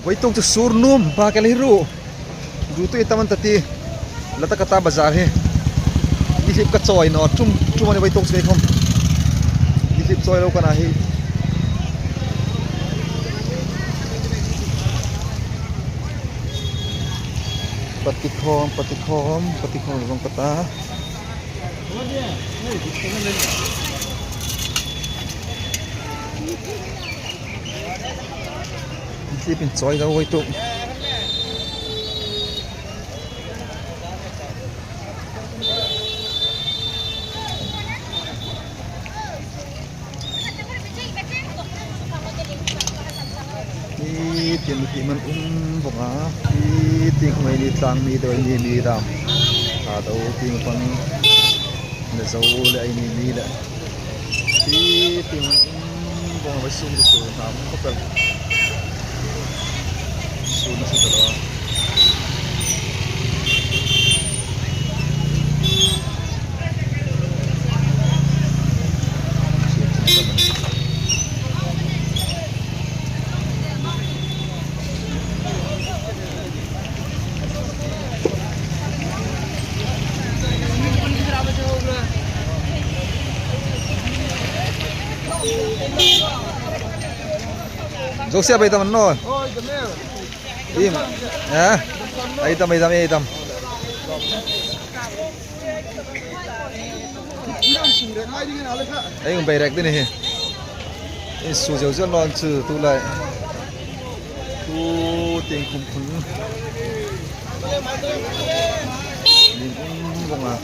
Waitong tu surnum pakai liru. Dutu itaman tati lata kata bazar he. Disip ka choy no chum ani waitong sai khom. Disip choy lo kana hi. Patikhom rong kata. Disipin choy daw waitong. Tiền thì mình bọc á tiền không ai đi tăng mi đâu đi mi đâu đâu tiền con để giàu lại mi lại tiền bọc với sung được rồi làm có cần sung nó sẽ đó Dok siap ay taman no. Im. Ha? Ay tam. Ay yung bayrak din eh. Su jiao jiao non chu tu lai. Tu ting kum kun. Ni bong ah.